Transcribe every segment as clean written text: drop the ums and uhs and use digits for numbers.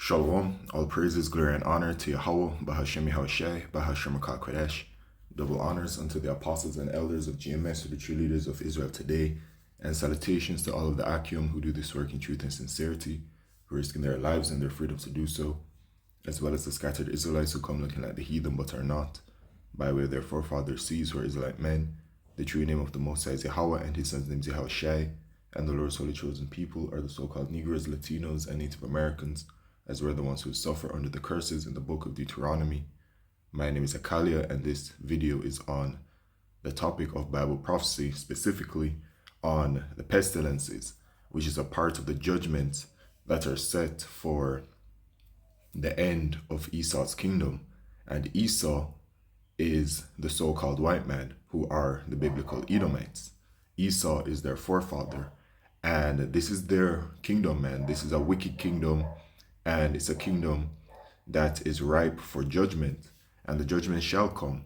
Shalom, all praises, glory, and honor to Yahweh, Bahashem Yahushai, Bahashem Kodesh. Double honors unto the apostles and elders of GMS, the true leaders of Israel today, and salutations to all of the Akim who do this work in truth and sincerity, who are risking their lives and their freedom to do so, as well as the scattered Israelites who come looking like the heathen but are not, by way of their forefathers' seeds who are Israelite men. The true name of the Most High is Yahweh, and his son's name is Yahushai, and the Lord's holy chosen people are the so-called Negroes, Latinos, and Native Americans, as we're the ones who suffer under the curses in the book of Deuteronomy. My name is Akalia, and this video is on the topic of Bible prophecy, specifically on the pestilences, which is a part of the judgments that are set for the end of Esau's kingdom. And Esau is the so-called white man, who are the biblical Edomites. Esau is their forefather, and this is their kingdom, man. This is a wicked kingdom, and it's a kingdom that is ripe for judgment, and the judgment shall come.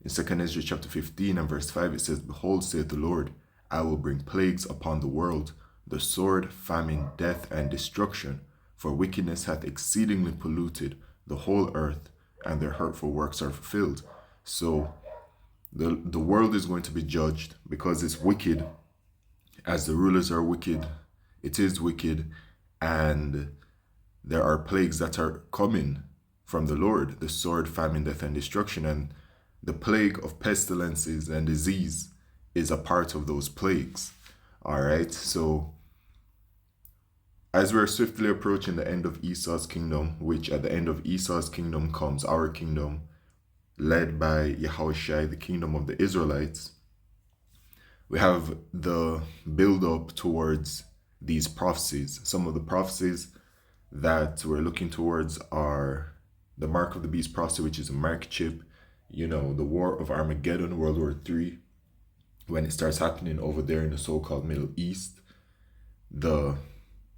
In 2 Ezra chapter 15 and verse 5, it says, "Behold, saith the Lord, I will bring plagues upon the world, the sword, famine, death, and destruction, for wickedness hath exceedingly polluted the whole earth, and their hurtful works are fulfilled." So the world is going to be judged because it's wicked, as the rulers are wicked. It is wicked, and there are plagues that are coming from the Lord, the sword, famine, death, and destruction. And the plague of pestilences and disease is a part of those plagues. All right. So as we're swiftly approaching the end of Esau's kingdom, which at the end of Esau's kingdom comes our kingdom, led by Yahushai, the kingdom of the Israelites, we have the build-up towards these prophecies. Some of the prophecies that we're looking towards are the mark of the beast prophecy, which is a mark chip, the war of Armageddon, World War III, when it starts happening over there in the so-called Middle East, the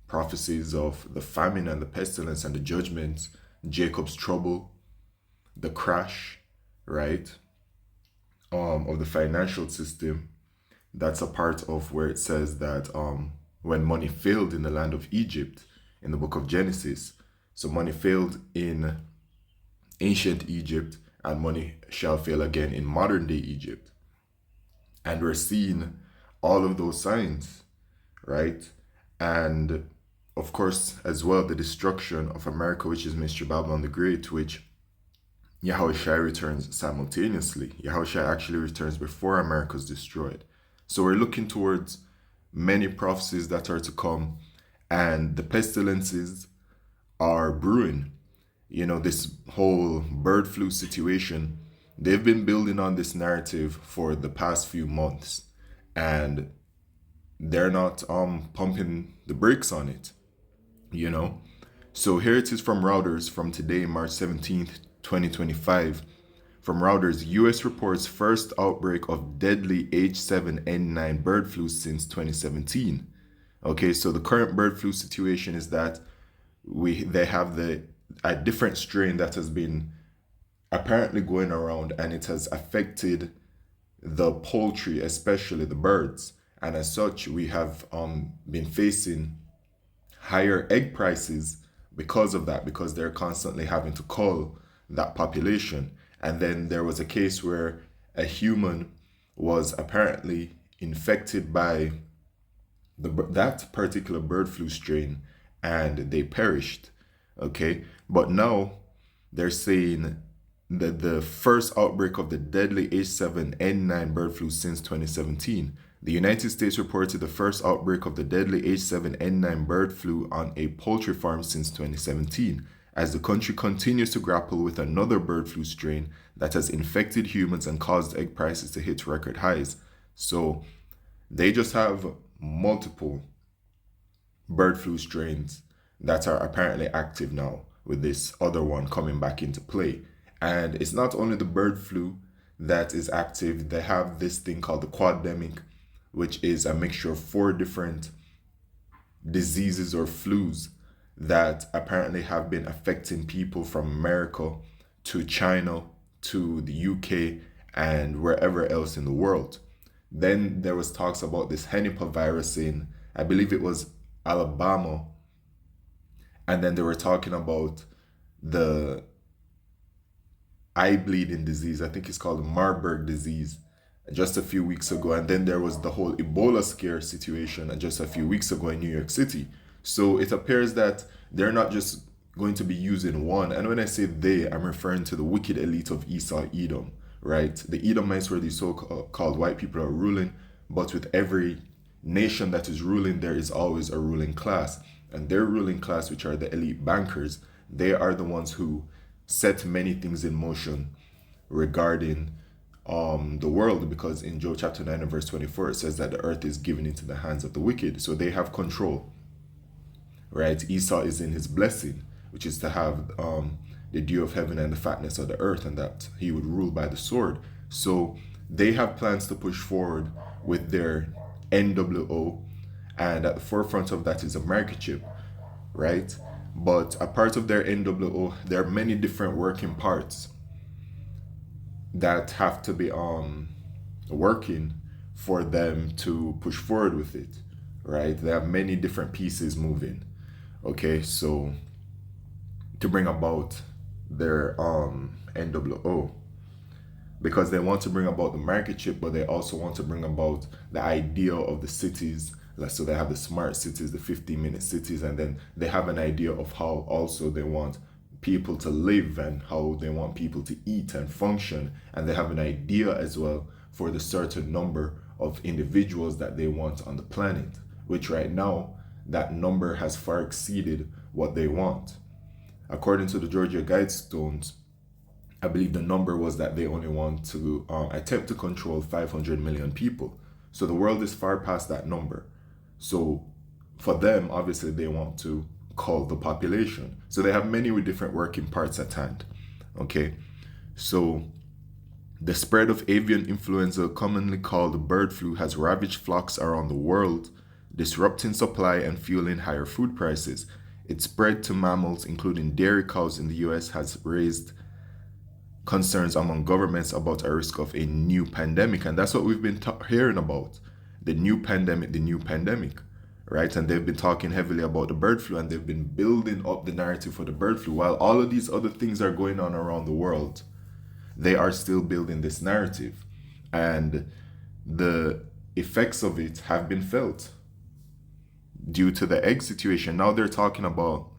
prophecies of the famine and the pestilence and the judgments, Jacob's trouble, the crash, right, of the financial system. That's a part of where it says that when money failed in the land of Egypt, in the book of Genesis. So money failed in ancient Egypt, and money shall fail again in modern day Egypt. And we're seeing all of those signs, right? And of course, as well, the destruction of America, which is Mr. Babylon the Great, which Yahushai returns simultaneously. Yahushai actually returns before America is destroyed. So we're looking towards many prophecies that are to come, and the pestilences are brewing. This whole bird flu situation, they've been building on this narrative for the past few months, and they're not pumping the brakes on it, So here it is from Reuters from today, March 17th, 2025. From Reuters, U.S. reports first outbreak of deadly H7N9 bird flu since 2017. Okay, so the current bird flu situation is that they have a different strain that has been apparently going around, and it has affected the poultry, especially the birds. And as such, we have been facing higher egg prices because of that, because they're constantly having to cull that population. And then there was a case where a human was apparently infected by that particular bird flu strain, and they perished. Okay, but now they're saying that the first outbreak of the deadly H7N9 bird flu since 2017. The United States reported the first outbreak of the deadly H7N9 bird flu on a poultry farm since 2017, as the country continues to grapple with another bird flu strain that has infected humans and caused egg prices to hit record highs. So they just have multiple bird flu strains that are apparently active now, with this other one coming back into play. And it's not only the bird flu that is active. They have this thing called the quademic, which is a mixture of 4 different diseases or flus that apparently have been affecting people from America to China to the UK and wherever else in the world. Then there was talks about this Henipa virus in, I believe it was Alabama, And then they were talking about the eye bleeding disease. I think it's called Marburg disease just a few weeks ago. And then there was the whole Ebola scare situation just a few weeks ago in New York City. So it appears that they're not just going to be using one. And when I say they, I'm referring to the wicked elite of Esau, Edom, right? The Edomites were these so-called white people are ruling, but with every nation that is ruling, there is always a ruling class. And their ruling class, which are the elite bankers, they are the ones who set many things in motion regarding the world, because in Job chapter 9 and verse 24 it says that the earth is given into the hands of the wicked, so they have control, right? Esau is in his blessing, which is to have the dew of heaven and the fatness of the earth, and that he would rule by the sword. So they have plans to push forward with their NWO, and at the forefront of that is a market chip, right? But a part of their NWO, there are many different working parts that have to be working for them to push forward with it, right? They have many different pieces moving. Okay, so to bring about their NWO, because they want to bring about the market chip, but they also want to bring about the idea of the cities. So they have the smart cities, the 15-minute cities, and then they have an idea of how also they want people to live and how they want people to eat and function. And they have an idea as well for the certain number of individuals that they want on the planet, which right now, that number has far exceeded what they want. According to the Georgia Guidestones, I believe the number was that they only want to attempt to control 500 million people. So the world is far past that number. So for them, obviously, they want to cull the population. So they have many different working parts at hand. Okay, so the spread of avian influenza, commonly called bird flu, has ravaged flocks around the world, disrupting supply and fueling higher food prices. Its spread to mammals, including dairy cows in the US, has raised concerns among governments about a risk of a new pandemic. And that's what we've been hearing about. The new pandemic, right? And they've been talking heavily about the bird flu, and they've been building up the narrative for the bird flu. While all of these other things are going on around the world, they are still building this narrative. And the effects of it have been felt due to the egg situation. Now they're talking about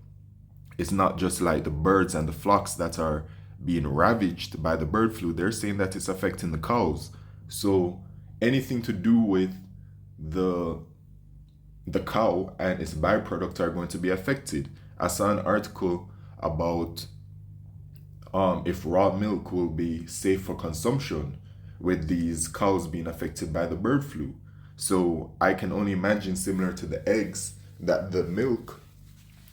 it's not just like the birds and the flocks that are being ravaged by the bird flu. They're saying that it's affecting the cows. So anything to do with the cow and its byproduct are going to be affected. I saw an article about if raw milk will be safe for consumption with these cows being affected by the bird flu. So I can only imagine, similar to the eggs, that the milk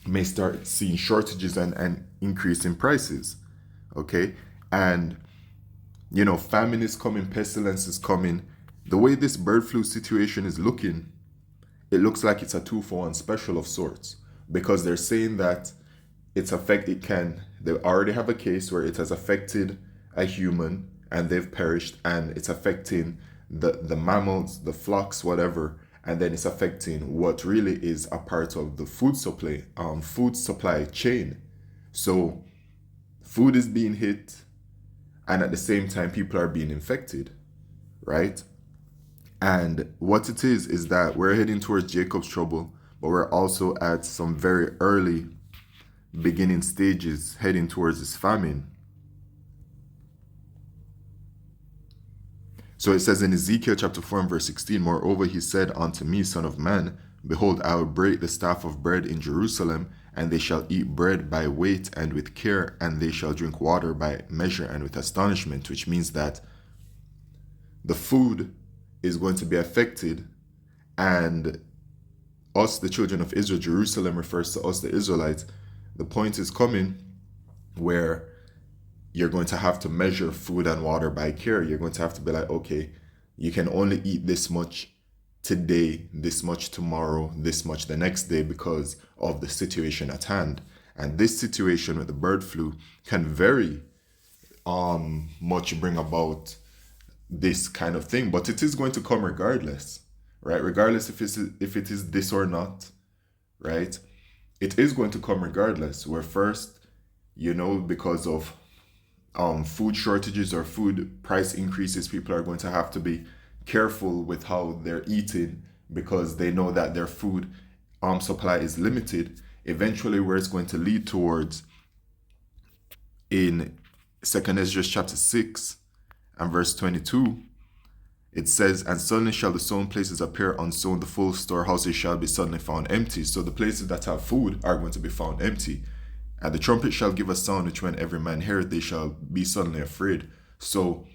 may start seeing shortages and increase in prices. Okay, and famine is coming, pestilence is coming. The way this bird flu situation is looking, it looks like it's a 2-for-1 special of sorts, because they're saying that they already have a case where it has affected a human and they've perished, and it's affecting the mammals, the flocks, whatever, and then it's affecting what really is a part of the food supply chain. So food is being hit, and at the same time people are being infected, right? And what it is that we're heading towards Jacob's trouble, but we're also at some very early beginning stages heading towards this famine. So it says in Ezekiel chapter 4 and verse 16, moreover, he said unto me, Son of man, behold, I will break the staff of bread in Jerusalem, and they shall eat bread by weight and with care, and they shall drink water by measure and with astonishment, which means that the food is going to be affected, and us, the children of Israel, Jerusalem refers to us, the Israelites. The point is coming where you're going to have to measure food and water by care. You're going to have to be like, okay, you can only eat this much today, this much tomorrow, this much the next day, because of the situation at hand. And this situation with the bird flu can very much bring about this kind of thing, but it is going to come regardless, right? Regardless if it is this or not, right? it is going to come regardless. Where first, because of food shortages or food price increases, people are going to have to be careful with how they're eating because they know that their food supply is limited. Eventually, where it's going to lead towards in Second Ezra chapter 6 and verse 22, it says, "And suddenly shall the sown places appear unsown, the full storehouses shall be suddenly found empty." So the places that have food are going to be found empty. "And the trumpet shall give a sound, which when every man heareth, they shall be suddenly afraid." So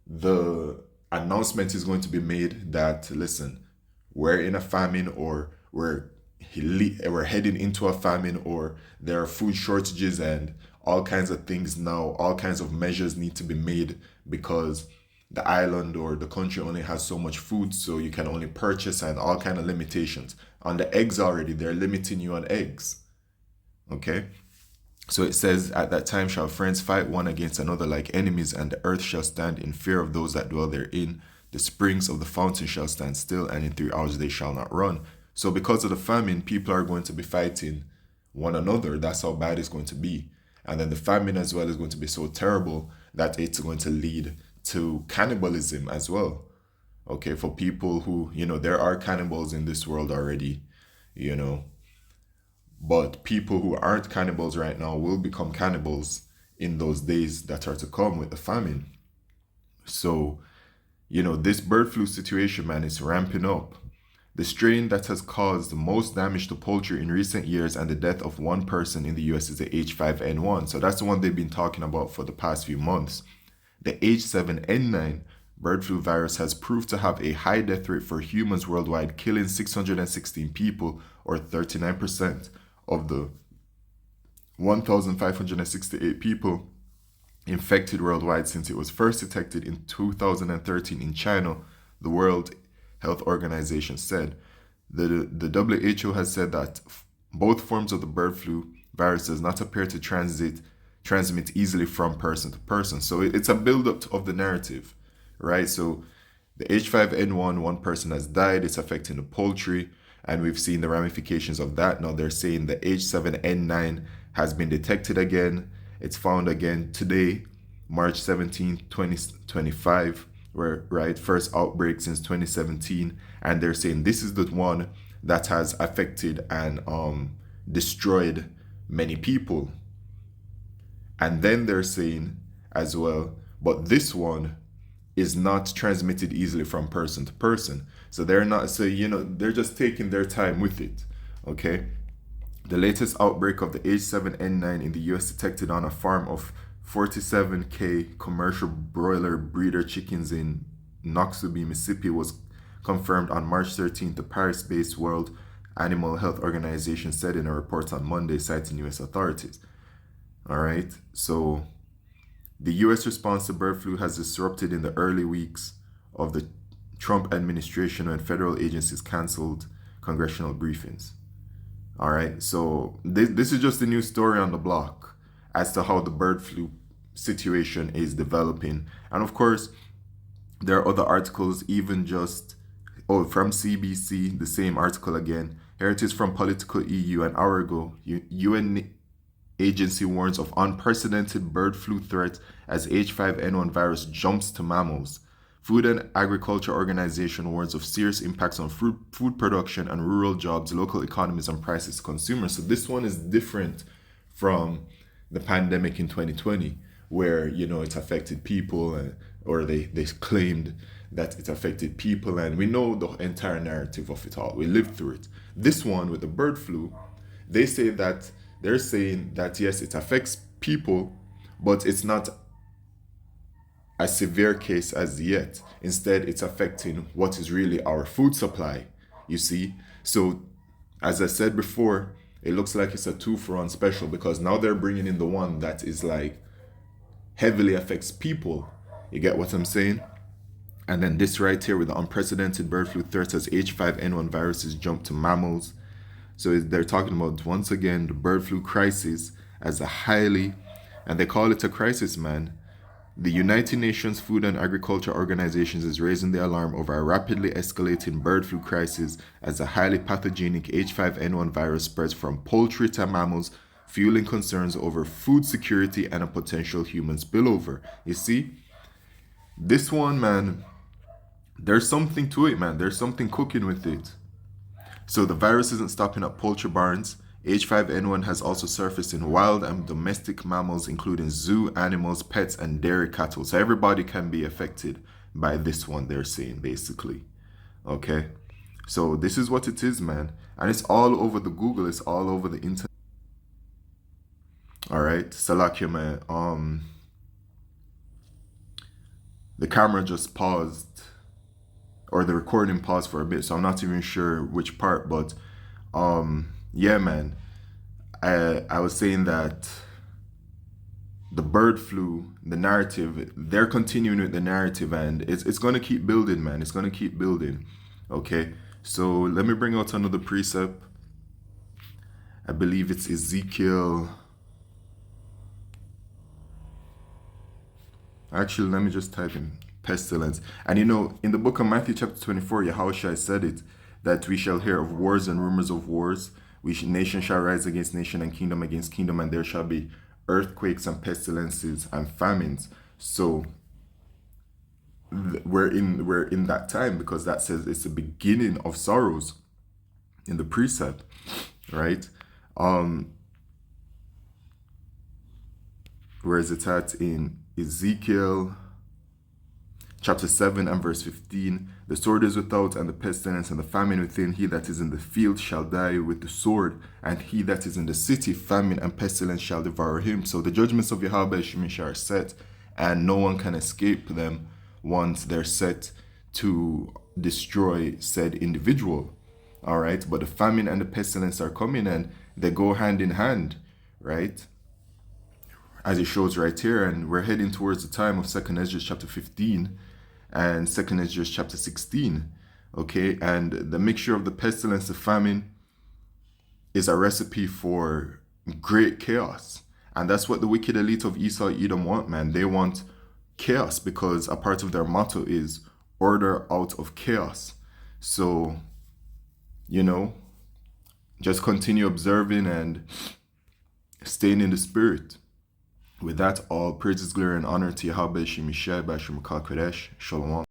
the announcement is going to be made that, listen, we're in a famine, or we're heading into a famine, or there are food shortages, and all kinds of things now, all kinds of measures need to be made because the island or the country only has so much food, so you can only purchase, and all kind of limitations. On the eggs already, they're limiting you on eggs. Okay? So it says, "At that time shall friends fight one against another like enemies, and the earth shall stand in fear of those that dwell therein. The springs of the fountain shall stand still, and in 3 hours they shall not run." So because of the famine, people are going to be fighting one another. That's how bad it's going to be. And then the famine as well is going to be so terrible that it's going to lead to cannibalism as well. Okay, for people who, there are cannibals in this world already, you know, but people who aren't cannibals right now will become cannibals in those days that are to come with the famine. So, this bird flu situation, man, is ramping up. The strain that has caused the most damage to poultry in recent years and the death of one person in the US is the H5N1. So that's the one they've been talking about for the past few months. The H7N9 bird flu virus has proved to have a high death rate for humans worldwide, killing 616 people, or 39% of the 1,568 people infected worldwide since it was first detected in 2013 in China, the World Health Organization said. The WHO has said that both forms of the bird flu virus does not appear to transmit easily from person to person. So it's a build-up of the narrative, right? So the H5N1, one person has died, it's affecting the poultry, and we've seen the ramifications of that. Now they're saying the H7N9 has been detected again. It's found again today, March 17th, 2025, right? First outbreak since 2017. And they're saying this is the one that has affected and destroyed many people. And then they're saying as well, but this one is not transmitted easily from person to person. So they're not, so, they're just taking their time with it. Okay. The latest outbreak of the H7N9 in the US detected on a farm of 47K commercial broiler breeder chickens in Noxubee, Mississippi was confirmed on March 13th, the Paris-based World Animal Health Organization said in a report on Monday, citing US authorities. All right, so the US response to bird flu has disrupted in the early weeks of the Trump administration when federal agencies canceled congressional briefings. All right, so this is just a new story on the block as to how the bird flu situation is developing. And of course, there are other articles, even just, from CBC, the same article again. Here it is from Political EU an hour ago. UN agency warns of unprecedented bird flu threat as H5N1 virus jumps to mammals. Food and Agriculture Organization warns of serious impacts on food production and rural jobs, local economies, and prices to consumers. So this one is different from the pandemic in 2020, where it affected people, or they claimed that it affected people, and we know the entire narrative of it all. We lived through it. This one with the bird flu, they're saying that yes, it affects people, but it's not a severe case as yet. Instead, it's affecting what is really our food supply, you see. So as I said before, it looks like it's a 2-for-1 special, because now they're bringing in the one that is like heavily affects people. You get what I'm saying? And then this right here with the unprecedented bird flu threat as H5N1 viruses jump to mammals. So they're talking about, once again, the bird flu crisis as a highly, and they call it a crisis, man, The United Nations Food and Agriculture Organization is raising the alarm over a rapidly escalating bird flu crisis as a highly pathogenic H5N1 virus spreads from poultry to mammals, fueling concerns over food security and a potential human spillover. You see, this one, man, there's something to it, man. There's something cooking with it. So the virus isn't stopping at poultry barns. H5N1 has also surfaced in wild and domestic mammals, including zoo animals, pets, and dairy cattle. So everybody can be affected by this one, they're saying, basically. Okay? So this is what it is, man. And it's all over the Google. It's all over the internet. All right? Salakia, man. The camera just paused, or the recording paused for a bit, so I'm not even sure which part, but yeah, man, I was saying that the bird flu, the narrative, they're continuing with the narrative, and it's going to keep building, man. It's going to keep building. Okay, so let me bring out another precept. I believe it's Ezekiel. Actually, let me just type in pestilence. And you know, in the book of Matthew chapter 24, Yahushua said it, that we shall hear of wars and rumors of wars. Nation shall rise against nation and kingdom against kingdom, and there shall be earthquakes and pestilences and famines. So we're in that time, because that says it's the beginning of sorrows in the precept, right? Where is it at? In Ezekiel chapter 7 and verse 15. The sword is without, and the pestilence and the famine within. He that is in the field shall die with the sword, and he that is in the city, famine and pestilence shall devour him. So the judgments of Yahweh Shemish are set, and no one can escape them once they're set to destroy said individual. All right, but the famine and the pestilence are coming, and they go hand in hand, right? As it shows right here, and we're heading towards the time of 2nd Ezra chapter 15 and 2nd Ezra chapter 16, okay? And the mixture of the pestilence, the famine, is a recipe for great chaos. And that's what the wicked elite of Esau Edom want, man. They want chaos, because a part of their motto is order out of chaos. So, you know, just continue observing and staying in the spirit. With that, all praises, glory, and honor to Yahweh Shemishai Bashim Kodesh. Shalom.